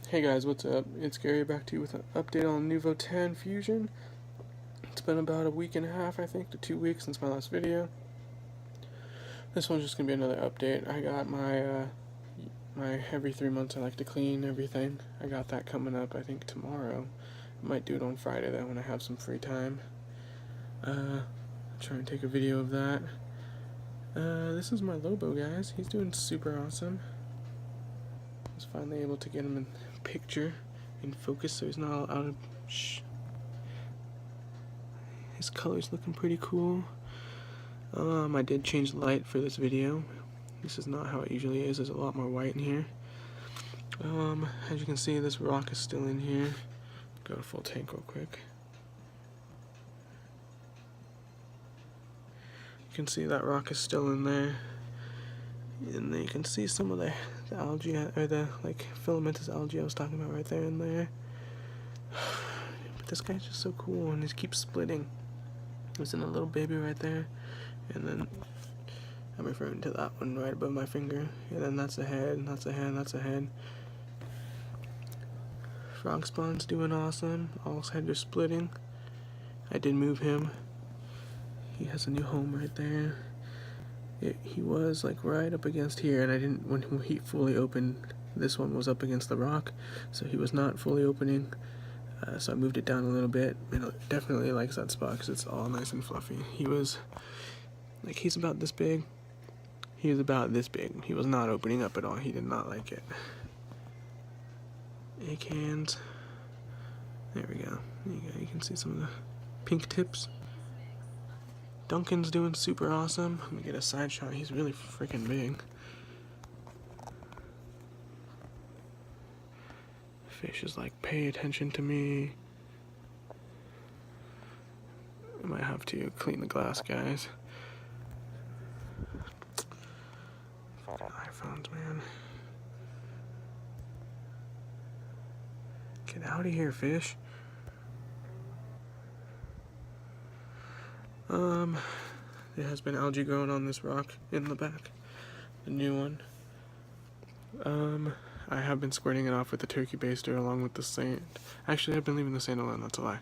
Hey guys, what's up? It's Gary back to you with an update on Nuvo 10 Fusion. It's been about a week and a half, I think, to 2 weeks since my last video. This one's just gonna be another update. I got my every 3 months I like to clean everything. I got that coming up, I think, tomorrow. I might do it on Friday though when I have some free time. Try and take a video of that. This is my Lobo, guys. He's doing super awesome. I was finally able to get him in picture in focus so he's not all out of his color's looking pretty cool. I did change the light for this video. This is not how it usually is. There's a lot more white in here. As you can see, this rock is still in here. Go to full tank real quick. You can see that rock is still in there. And then you can see some of the algae, or the filamentous algae I was talking about right there and there. But this guy's just so cool, and he keeps splitting. There's a little baby right there, and then I'm referring to that one right above my finger, and then that's a head, and that's a head, and that's a head. Frog spawn's doing awesome. All his heads are splitting. I did move him. He has a new home right there. He was like right up against here, and I didn't, when he fully opened, this one was up against the rock, so he was not fully opening, so I moved it down a little bit, and it definitely likes that spot because it's all nice and fluffy. He was, like, he's about this big. He was about this big. He was not opening up at all. He did not like it. Egg hands. There we go. There you go. You can see some of the pink tips. Duncan's doing super awesome. Let me get a side shot. He's really freaking big. Fish is like, pay attention to me. I might have to clean the glass, guys. Fucking iPhones, man. Get out of here, fish. There has been algae growing on this rock in the back, the new one. I have been squirting it off with the turkey baster along with the sand. Actually, I've been leaving the sand alone, that's a lie.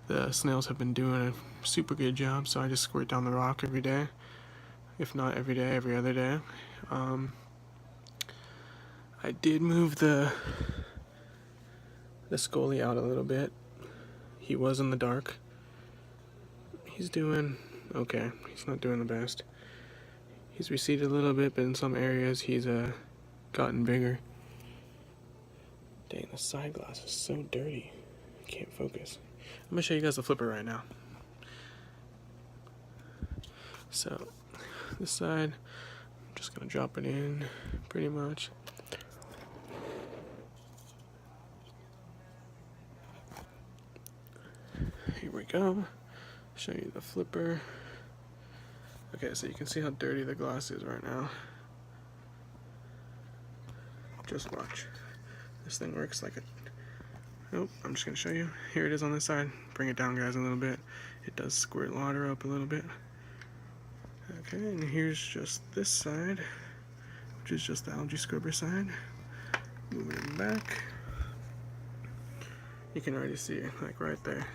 The snails have been doing a super good job, so I just squirt down the rock every day. If not every day, every other day. I did move the scolie out a little bit. He was in the dark. He's doing okay. He's not doing the best. He's receded a little bit, but in some areas he's gotten bigger. Dang, the side glass is so dirty. I can't focus. I'm gonna show you guys the flipper right now. So, this side, I'm just gonna drop it in, pretty much. Here we go. Show you the flipper. Okay, so you can see how dirty the glass is right now. Just watch. This thing works like a... Nope, I'm just gonna show you. Here it is on this side. Bring it down, guys, a little bit. It does squirt water up a little bit. Okay, and here's just this side, which is just the algae scrubber side. Moving it back. You can already see it, like right there.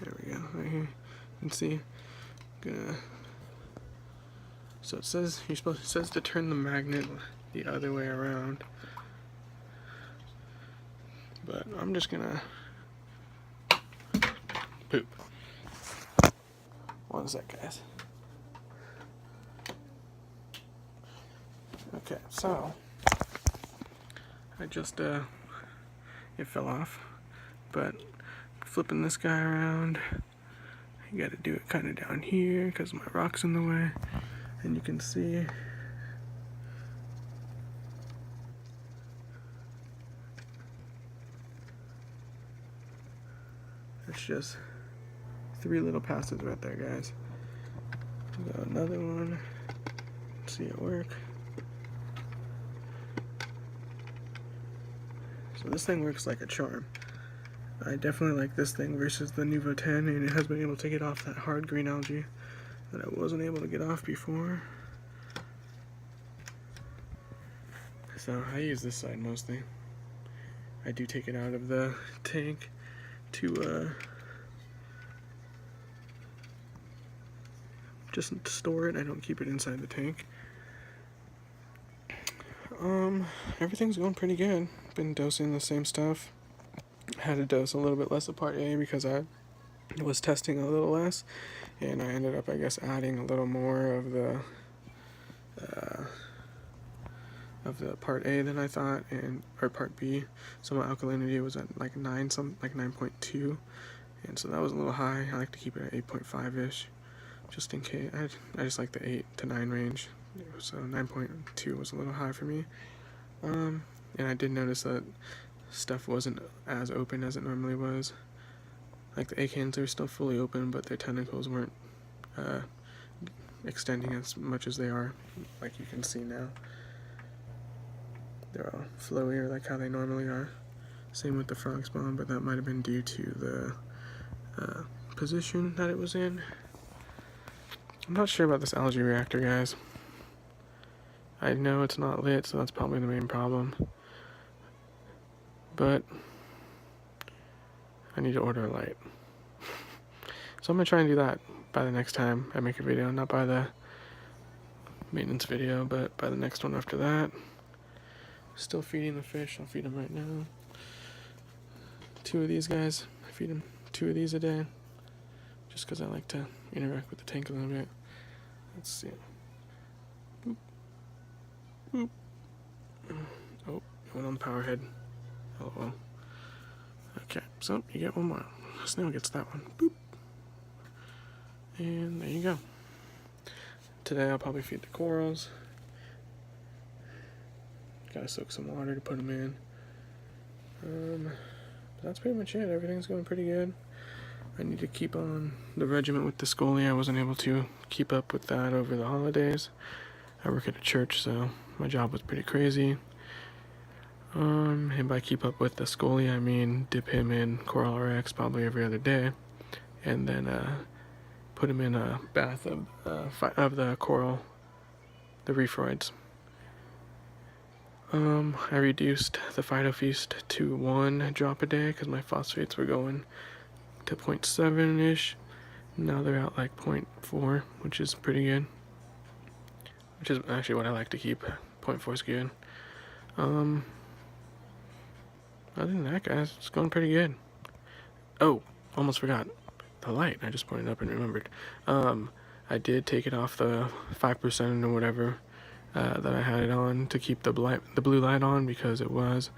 There we go, right here. You can see. So it says it says to turn the magnet the other way around. But I'm just gonna poop. One sec, guys. Okay, so I just it fell off, but flipping this guy around, you gotta do it kind of down here because my rock's in the way, and you can see it's just 3 little passes right there, guys. Got another one. Let's see it work. So this thing works like a charm. I definitely like this thing versus the Nuvo 10, and it has been able to get off that hard green algae that I wasn't able to get off before. So I use this side mostly. I do take it out of the tank to just store it. I don't keep it inside the tank. Everything's going pretty good. Been dosing the same stuff. Had to dose a little bit less of part A because I was testing a little less, and I ended up, I guess, adding a little more of the part A than I thought, or part B. So my alkalinity was at like 9.2, and so that was a little high. I like to keep it at 8.5-ish, just in case. I just like the 8 to 9 range, so 9.2 was a little high for me. And I did notice that stuff wasn't as open as it normally was. Like the acans are still fully open, but their tentacles weren't extending as much as they are, like you can see now. They're all flowier like how they normally are. Same with the frog spawn, but that might have been due to the position that it was in. I'm not sure about this algae reactor, guys. I know it's not lit, so that's probably the main problem. But I need to order a light. So I'm going to try and do that by the next time I make a video. Not by the maintenance video, but by the next one after that. Still feeding the fish. I'll feed them right now. 2 of these guys. I feed them 2 of these a day. Just because I like to interact with the tank a little bit. Let's see. Boop. Boop. Oh, it went on the power head. Oh well. Okay, so you get one more. Snail gets that one. Boop. And there you go. Today I'll probably feed the corals. Gotta soak some water to put them in. That's pretty much it. Everything's going pretty good. I need to keep on the regimen with the scolia. I wasn't able to keep up with that over the holidays. I work at a church, so my job was pretty crazy. And by keep up with the scolia, I mean dip him in Coral RX probably every other day, and then put him in a bath of the coral, the reefroids. I reduced the Phytofeast to 1 drop a day because my phosphates were going to 0.7-ish. Now they're at like 0.4, which is pretty good. Which is actually what I like to keep. 0.4 is good. Other than that, guys, it's going pretty good. Oh, almost forgot. The light. I just pointed up and remembered. I did take it off the 5% or whatever that I had it on to keep the blue light on, because it was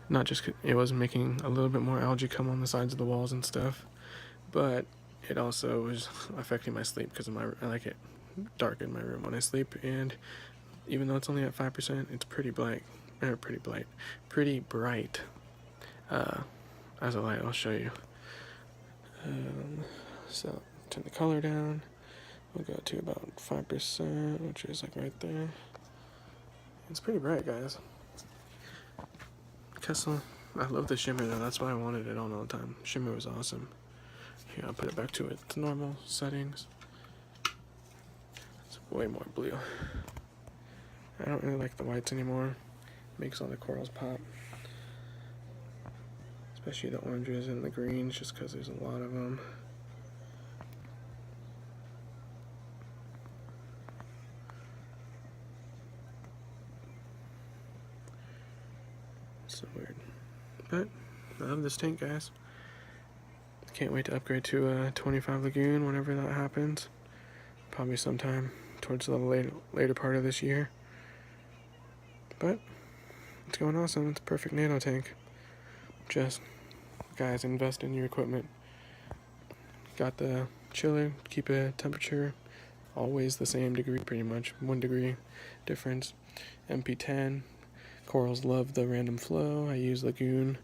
not just, it was making a little bit more algae come on the sides of the walls and stuff, but it also was affecting my sleep because I like it dark in my room when I sleep, and even though it's only at 5%, it's pretty bright as a light. I'll show you. So turn the color down. We'll go to about 5%, which is like right there. It's pretty bright, guys. Kessel, I love the shimmer though. That's why I wanted it on all the time. Shimmer was awesome. Here, I'll put it back to its normal settings. It's way more blue. I don't really like the whites anymore. Makes all the corals pop. Especially the oranges and the greens, just because there's a lot of them. So weird. But I love this tank, guys. Can't wait to upgrade to a 25 Lagoon whenever that happens. Probably sometime towards the later part of this year. But it's going awesome. It's a perfect nano tank. Just, guys, invest in your equipment. Got the chiller, keep a temperature always the same degree, pretty much 1 degree difference. MP10. Corals love the random flow. I use Lagoon.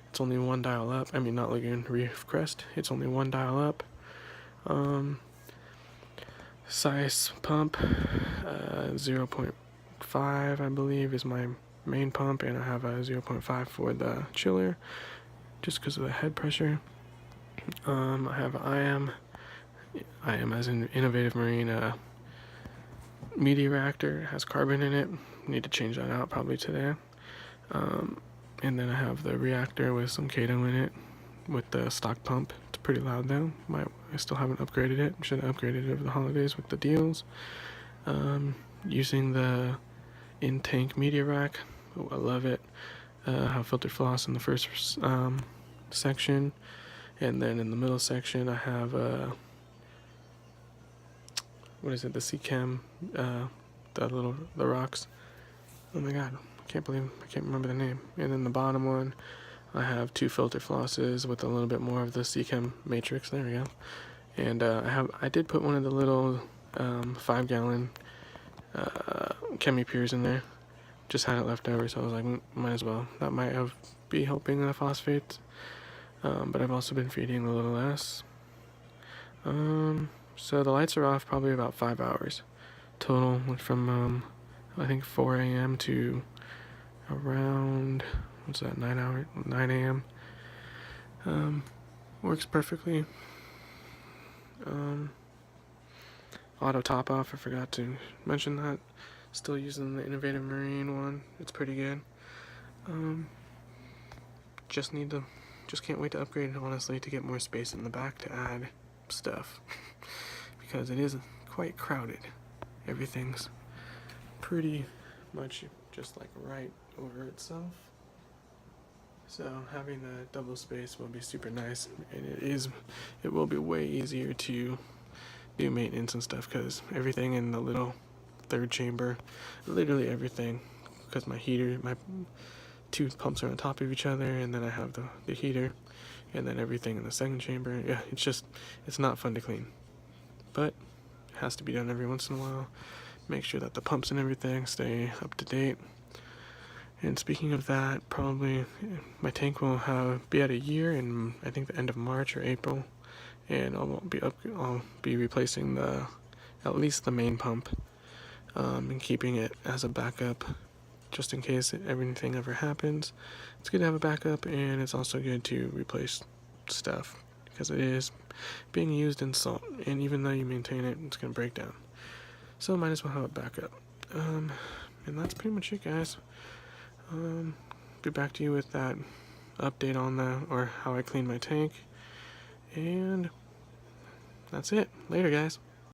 It's only 1 dial up. I mean, not Lagoon, Reef Crest. It's only 1 dial up. Size pump, 0.5, I believe, is my main pump, and I have a 0.5 for the chiller, just because of the head pressure. I have IM IM as an Innovative Marine media reactor. It has carbon in it. Need to change that out probably today. And then I have the reactor with some Kato in it with the stock pump. It's pretty loud though. I still haven't upgraded it. Should have upgraded it over the holidays with the deals. Using the in-tank media rack. Oh, I love it. Have filtered floss in the first section, and then in the middle section I have what is it? The C-Chem, the rocks. Oh my god, I can't remember the name. And then the bottom one, I have 2 filter flosses with a little bit more of the C-Chem matrix. There we go. And I did put one of the little 5-gallon Chemi Pures in there. Just had it left over, so I was like, might as well. That might be helping the phosphates. But I've also been feeding a little less. So the lights are off probably about 5 hours total, from I think 4 a.m. to around, what's that, 9 a.m. Works perfectly. Auto top off, I forgot to mention that. Still using the Innovative Marine one. It's pretty good. Just can't wait to upgrade it, honestly, to get more space in the back to add stuff. Because it is quite crowded. Everything's pretty much just like right over itself. So having the double space will be super nice, and it will be way easier to do maintenance and stuff, because everything in the little third chamber, literally everything, because my 2 pumps are on top of each other, and then I have the heater, and then everything in the second chamber. Yeah, it's not fun to clean, but it has to be done every once in a while. Make sure that the pumps and everything stay up to date. And speaking of that, probably my tank will be at a year in, I think, the end of March or April, and I'll be replacing at least the main pump, and keeping it as a backup just in case everything ever happens. It's good to have a backup, and it's also good to replace stuff because it is being used in salt, and even though you maintain it, it's going to break down. So might as well have a backup. And that's pretty much it, guys. Be back to you with that update on or how I clean my tank. And that's it. Later, guys.